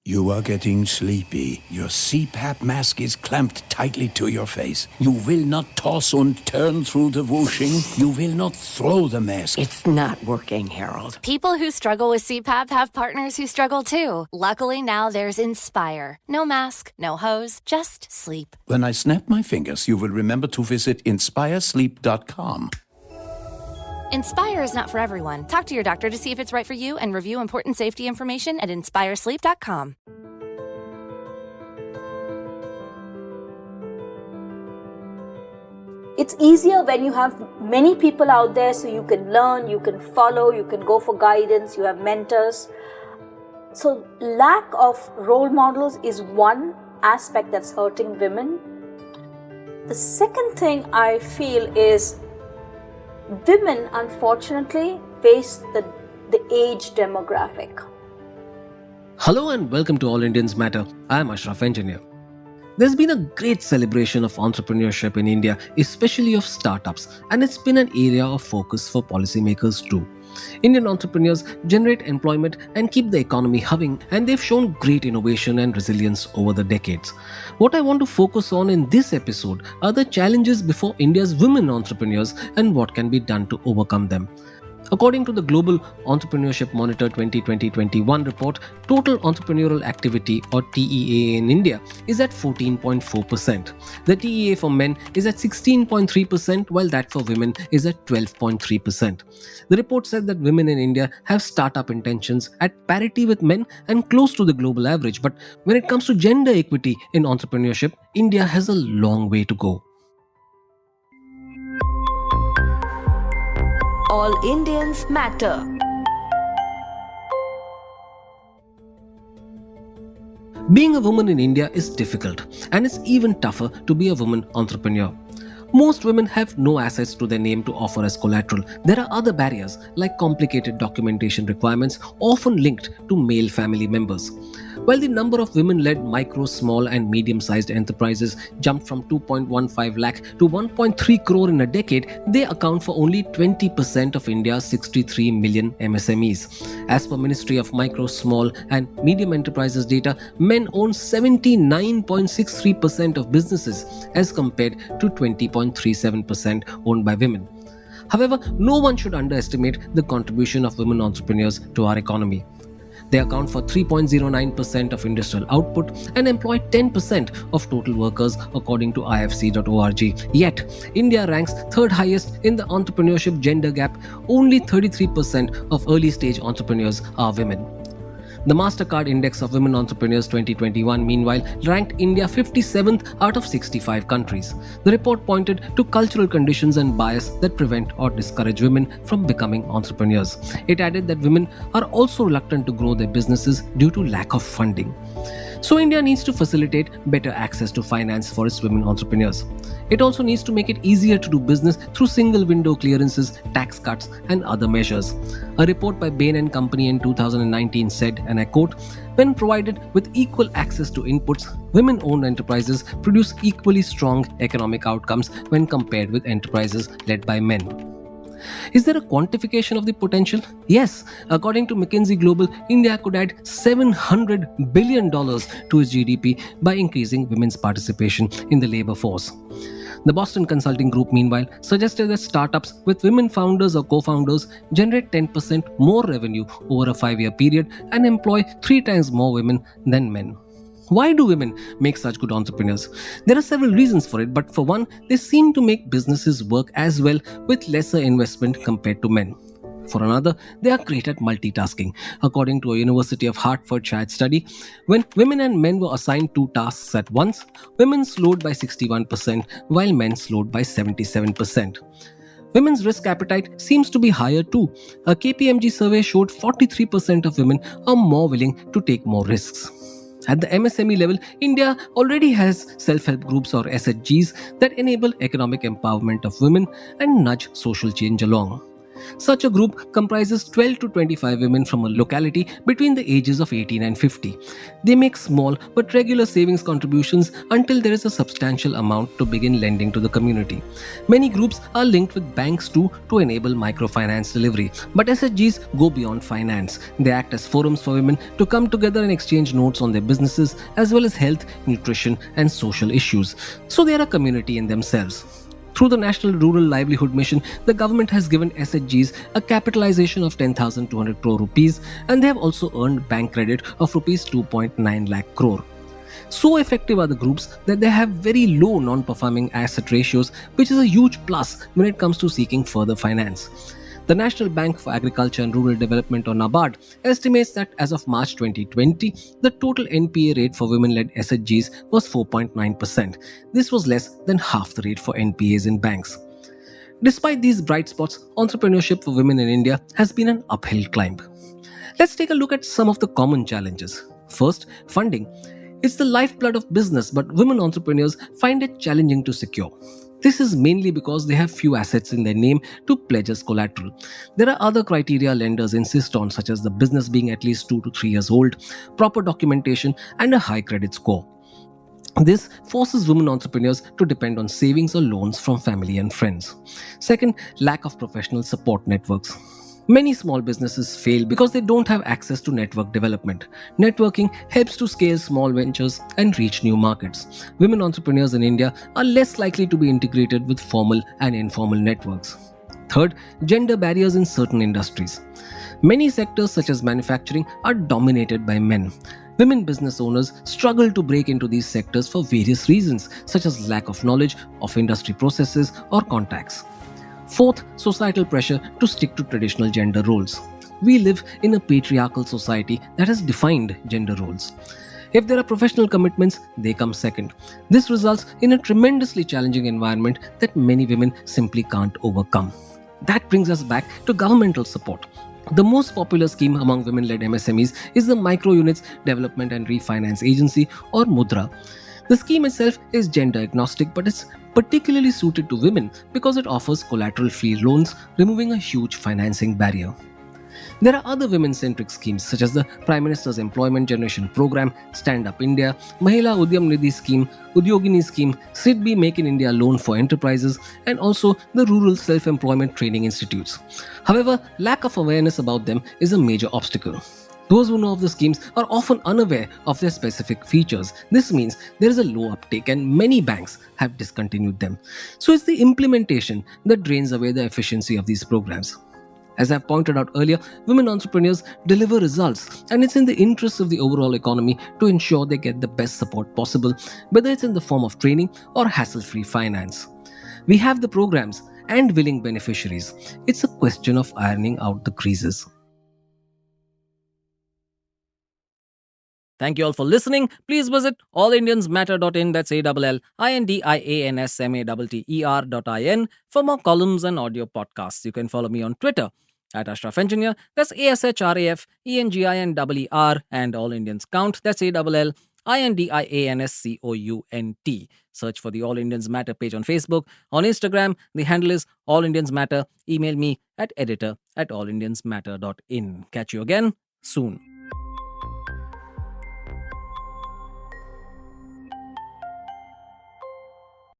You are getting sleepy. Your CPAP mask is clamped tightly to your face. You will not toss and turn through the whooshing. You will not throw the mask. It's not working, Harold. People who struggle with CPAP have partners who struggle too. Luckily, now there's Inspire. No mask, no hose, just sleep. When I snap my fingers, you will remember to visit inspiresleep.com. Inspire is not for everyone. Talk to your doctor to see if it's right for you and review important safety information at inspiresleep.com. It's easier when you have many people out there, so you can learn, you can follow, you can go for guidance, you have mentors. So lack of role models is one aspect that's hurting women. The second thing I feel is women unfortunately face the age demographic. Hello and welcome to All Indians Matter. I am Ashraf Engineer. There's been a great celebration of entrepreneurship in India, especially of startups, and it's been an area of focus for policymakers too. Indian entrepreneurs generate employment and keep the economy humming, and they've shown great innovation and resilience over the decades. What I want to focus on in this episode are the challenges before India's women entrepreneurs and what can be done to overcome them. According to the Global Entrepreneurship Monitor 2020-21 report, total entrepreneurial activity or TEA in India is at 14.4%. The TEA for men is at 16.3%, while that for women is at 12.3%. The report said that women in India have startup intentions at parity with men and close to the global average. But when it comes to gender equity in entrepreneurship, India has a long way to go. All Indians matter. Being a woman in India is difficult, and it's even tougher to be a woman entrepreneur. Most women have no assets to their name to offer as collateral. There are other barriers like complicated documentation requirements often linked to male family members. While the number of women-led micro, small and medium-sized enterprises jumped from 2.15 lakh to 1.3 crore in a decade, they account for only 20% of India's 63 million MSMEs. As per Ministry of Micro, Small and Medium Enterprises data, men own 79.63% of businesses as compared to 20.37% owned by women. However, no one should underestimate the contribution of women entrepreneurs to our economy. They account for 3.09% of industrial output and employ 10% of total workers according to ifc.org. Yet, India ranks third highest in the entrepreneurship gender gap. Only 33% of early stage entrepreneurs are women. The MasterCard Index of Women Entrepreneurs 2021, meanwhile, ranked India 57th out of 65 countries. The report pointed to cultural conditions and bias that prevent or discourage women from becoming entrepreneurs. It added that women are also reluctant to grow their businesses due to lack of funding. So India needs to facilitate better access to finance for its women entrepreneurs. It also needs to make it easier to do business through single window clearances, tax cuts and other measures. A report by Bain & Company in 2019 said, and I quote, "When provided with equal access to inputs, women-owned enterprises produce equally strong economic outcomes when compared with enterprises led by men." Is there a quantification of the potential? Yes. According to McKinsey Global, India could add $700 billion to its GDP by increasing women's participation in the labor force. The Boston Consulting Group, meanwhile, suggested that startups with women founders or co-founders generate 10% more revenue over a 5-year period and employ 3 times more women than men. Why do women make such good entrepreneurs? There are several reasons for it, but for one, they seem to make businesses work as well with lesser investment compared to men. For another, they are great at multitasking. According to a University of Hertfordshire study, when women and men were assigned 2 tasks at once, women slowed by 61% while men slowed by 77%. Women's risk appetite seems to be higher too. A KPMG survey showed 43% of women are more willing to take more risks. At the MSME level, India already has self-help groups or SHGs that enable economic empowerment of women and nudge social change along. Such a group comprises 12 to 25 women from a locality between the ages of 18 and 50. They make small but regular savings contributions until there is a substantial amount to begin lending to the community. Many groups are linked with banks too to enable microfinance delivery, but SHGs go beyond finance. They act as forums for women to come together and exchange notes on their businesses as well as health, nutrition, and social issues. So they are a community in themselves. Through the National Rural Livelihood Mission, the government has given SHGs a capitalization of 10,200 crore rupees, and they have also earned bank credit of rupees 2.9 lakh crore. So effective are the groups that they have very low non-performing asset ratios, which is a huge plus when it comes to seeking further finance. The National Bank for Agriculture and Rural Development, or NABARD, estimates that as of March 2020, the total NPA rate for women-led SHGs was 4.9%. This was less than half the rate for NPAs in banks. Despite these bright spots, entrepreneurship for women in India has been an uphill climb. Let's take a look at some of the common challenges. First, funding. It's the lifeblood of business, but women entrepreneurs find it challenging to secure. This is mainly because they have few assets in their name to pledge as collateral. There are other criteria lenders insist on, such as the business being at least 2 to 3 years old, proper documentation, and a high credit score. This forces women entrepreneurs to depend on savings or loans from family and friends. Second, lack of professional support networks. Many small businesses fail because they don't have access to network development. Networking helps to scale small ventures and reach new markets. Women entrepreneurs in India are less likely to be integrated with formal and informal networks. Third, gender barriers in certain industries. Many sectors such as manufacturing are dominated by men. Women business owners struggle to break into these sectors for various reasons, such as lack of knowledge of industry processes or contacts. Fourth, societal pressure to stick to traditional gender roles. We live in a patriarchal society that has defined gender roles. If there are professional commitments, they come second. This results in a tremendously challenging environment that many women simply can't overcome. That brings us back to governmental support. The most popular scheme among women-led MSMEs is the Micro Units Development and Refinance Agency, or MUDRA. The scheme itself is gender agnostic, but it's particularly suited to women because it offers collateral-free loans, removing a huge financing barrier. There are other women-centric schemes such as the Prime Minister's Employment Generation Program, Stand Up India, Mahila Udyam Nidhi Scheme, Udyogini Scheme, SIDBI Make in India Loan for Enterprises, and also the Rural Self-Employment Training Institutes. However, lack of awareness about them is a major obstacle. Those who know of the schemes are often unaware of their specific features. This means there is a low uptake and many banks have discontinued them. So it's the implementation that drains away the efficiency of these programs. As I pointed out earlier, women entrepreneurs deliver results, and it's in the interest of the overall economy to ensure they get the best support possible, whether it's in the form of training or hassle-free finance. We have the programs and willing beneficiaries. It's a question of ironing out the creases. Thank you all for listening. Please visit allindiansmatter.in, that's ALLINDIANSMATTER.in for more columns and audio podcasts. You can follow me on Twitter at Ashraf Engineer, that's ASHRAFENGINEER, and All Indians Count, that's ALLINDIANSCOUNT. Search for the All Indians Matter page on Facebook. On Instagram, the handle is All Indians Matter. Email me at editor@allindiansmatter.in. Catch you again soon.